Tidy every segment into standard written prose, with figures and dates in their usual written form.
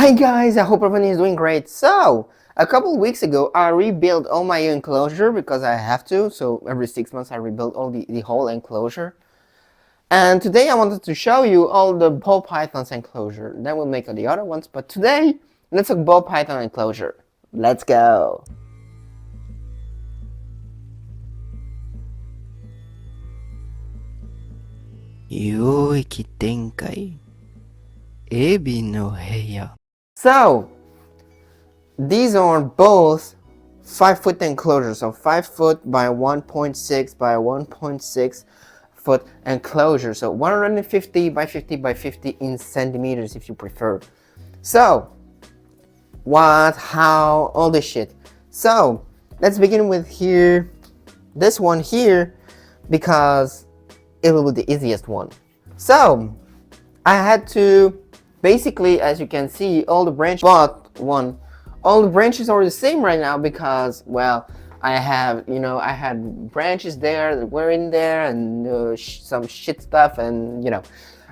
Hi guys, I hope everyone is doing great. So, a couple of weeks ago, I rebuilt all my enclosure because I have to. So every 6 months, I rebuild all the whole enclosure. And today I wanted to show you all the ball pythons enclosure. Then we'll make all the other ones. But today, let's talk ball python enclosure. Let's go. Yoiki Tenkai Ebi no Heya. So, these are both 5-foot enclosures. So 5 foot by 1.6 by 1.6 foot enclosure. So 150 by 50 by 50 in centimeters if you prefer. So, how, all this shit. So, let's begin with here, this one here, because it will be the easiest one. So, I had to, basically, as you can see, all the branches, but all the branches are the same right now because, well, I had branches there that were in there and some shit stuff, and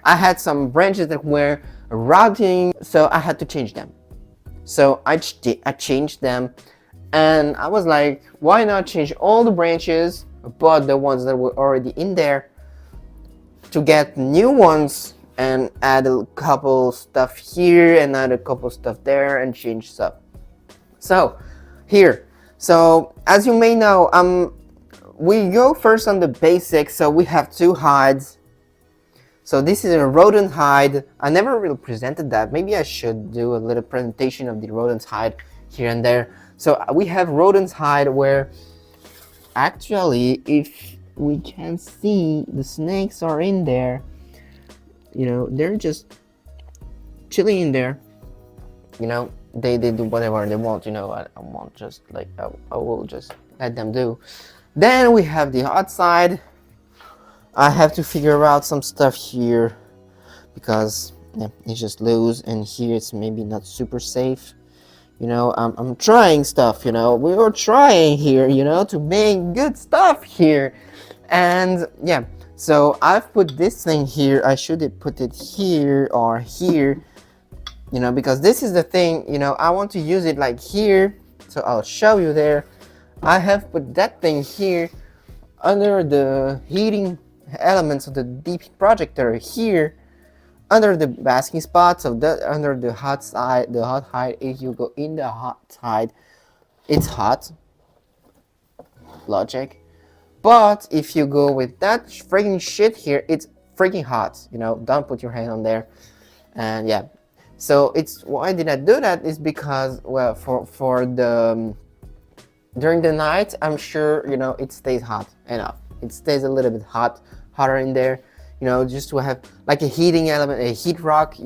I had some branches that were rotting, so I had to change them. So I changed them, and I was like, why not change all the branches, but the ones that were already in there, to get new ones and add a couple stuff here and add a couple stuff there and change stuff. So here, so as you may know, we go first on the basics. So we have two hides. So this is a rodent hide. I never really presented that. Maybe I should do a little presentation of the rodent's hide here and there. So we have rodent's hide where actually, if we can see, the snakes are in there. They're just chilling in there. They do whatever they want. I won't just like, I will just let them do. Then we have the hot side. I have to figure out some stuff here because it's just loose, and here it's maybe not super safe. I'm trying stuff. We are trying here, to make good stuff here, and yeah. So I've put this thing here. I should have put it here or here, because this is the thing. I want to use it like here. So I'll show you there. I have put that thing here under the heating elements of the DP projector here, under the basking spot. So that under the hot side, the hot hide. If you go in the hot side, it's hot. Logic. But if you go with that freaking shit here, it's freaking hot. Don't put your hand on there. And yeah. So it's why did I do that is because, well, for the during the night, I'm sure it stays hot enough. It stays a little bit hotter in there, just to have like a heating element, a heat rock.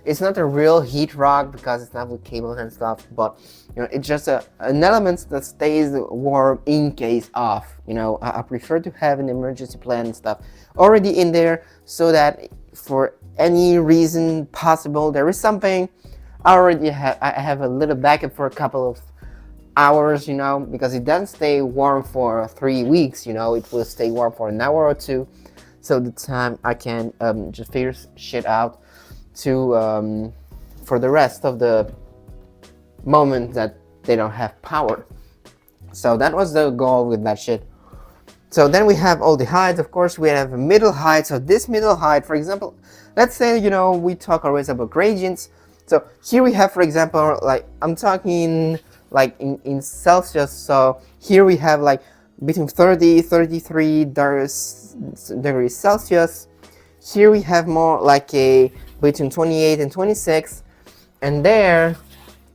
It's not a real heat rock because it's not with cables and stuff, but it's just an element that stays warm in case of. I prefer to have an emergency plan and stuff already in there, so that for any reason possible there is something, I have a little backup for a couple of hours, because it doesn't stay warm for 3 weeks. It will stay warm for an hour or two, so the time I can just figure shit out to for the rest of the moment that they don't have power. So that was the goal with that shit. So then we have all the hides. Of course, we have a middle hide. So this middle hide, for example, let's say we talk always about gradients. So here we have, for example, like I'm talking like in Celsius. So here we have like between 33 degrees Celsius. Here we have more like a between 28 and 26, and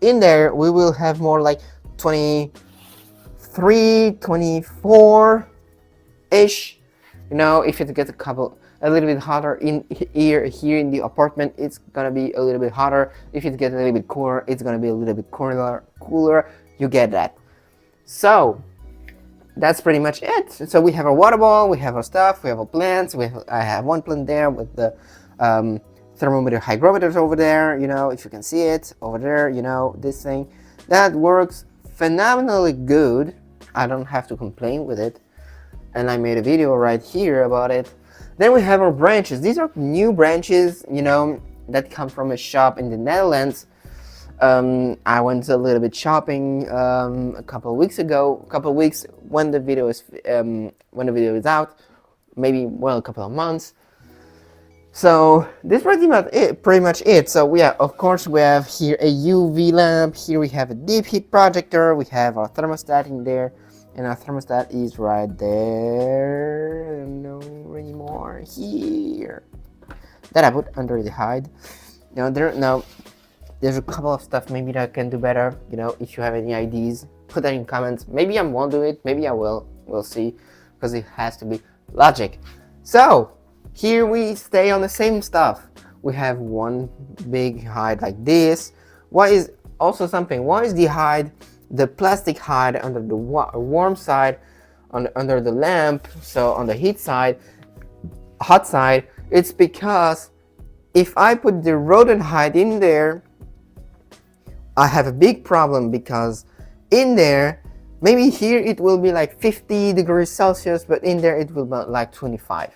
in there we will have more like 23, 24 ish. If it gets a little bit hotter in here in the apartment, it's gonna be a little bit hotter. If it gets a little bit cooler, it's gonna be a little bit cooler. You get that. So that's pretty much it. So we have our water ball, we have our stuff, we have our plants. I have one plant there with the thermometer hygrometers over there. If you can see it over there, this thing that works phenomenally good. I don't have to complain with it, and I made a video right here about it. Then we have our branches. These are new branches, that come from a shop in the Netherlands. I went a little bit shopping a couple of weeks ago. A couple of weeks when the video is out, maybe a couple of months. So this pretty much it. So yeah, of course we have here a UV lamp. Here we have a deep heat projector. We have our thermostat in there, and our thermostat is right there. No anymore here. That I put under the hide. There's a couple of stuff maybe that I can do better. If you have any ideas, put that in comments. Maybe I won't do it. Maybe I will. We'll see, because it has to be logic. So here we stay on the same stuff. We have one big hide like this. What is also something? Why is the hide, the plastic hide under the warm side, under the lamp? So on the hot side, it's because if I put the rodent hide in there, I have a big problem, because in there, maybe here it will be like 50 degrees Celsius, but in there it will be like 25.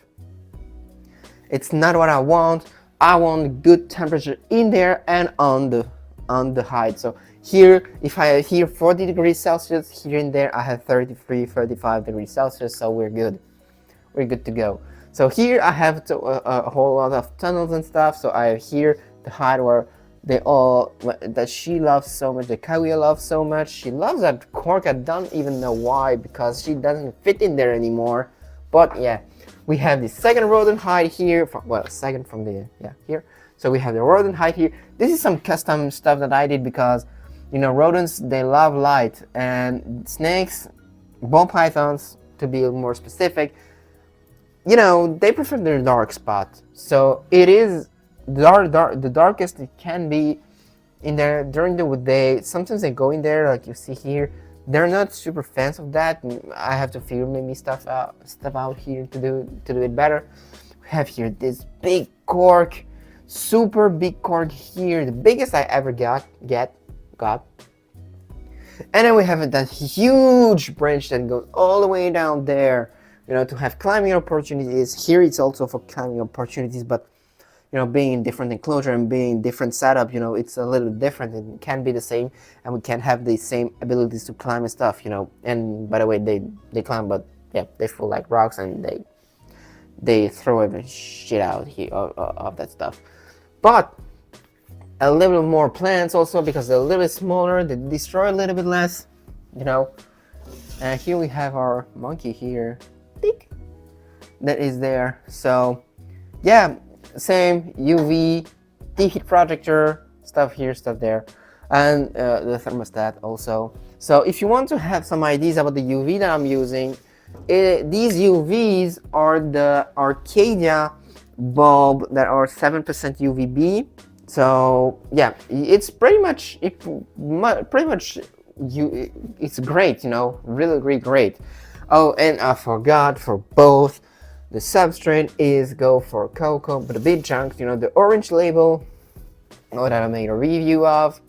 It's not what I want. I want good temperature in there and on the hide. So here, if I have here 40 degrees Celsius, here and there I have 33, 35 degrees Celsius, so we're good. We're good to go. So here I have a whole lot of tunnels and stuff. So I have here the hide where that she loves so much, the Kaguya loves so much. She loves that cork. I don't even know why, because she doesn't fit in there anymore. But yeah, we have the second rodent hide here. Second from the, here. So we have the rodent hide here. This is some custom stuff that I did, because rodents, they love light, and snakes, ball pythons, to be more specific, they prefer their dark spot. So it is the darkest it can be in there during the day. Sometimes they go in there, like you see here. They're not super fans of that. I have to figure maybe stuff out here to do it better. We have here this big cork, super big cork here, the biggest I ever got. And then we have that huge branch that goes all the way down there, to have climbing opportunities. Here it's also for climbing opportunities, but being in different enclosure and being different setup, it's a little different. It can be the same, and we can have the same abilities to climb and stuff, And by the way, they climb, but yeah, they feel like rocks, and they throw every shit out here of that stuff. But a little bit more plants also, because they're a little bit smaller, they destroy a little bit less, And here we have our monkey here, peek, that is there. So yeah, same UV, deep heat projector, stuff here, stuff there, and the thermostat also. So if you want to have some ideas about the UV that I'm using, these UVs are the Arcadia bulb that are 7% UVB. So yeah, it's pretty much it's great, really great. Oh, and I forgot, for both, the substrate is go for cocoa, but the big chunks, the orange label, that I made a review of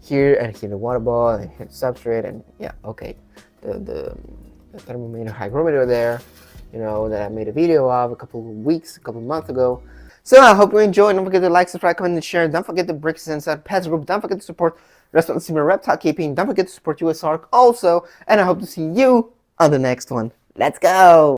here, and here the water ball, and here the substrate, and yeah, okay, the thermometer, hygrometer there, that I made a video of a couple of months ago. So I hope you enjoyed. Don't forget to like, subscribe, comment, and share. Don't forget to break us inside pets group. Don't forget to support Responsible Reptile Keeping. Don't forget to support USARK also, and I hope to see you on the next one. Let's go!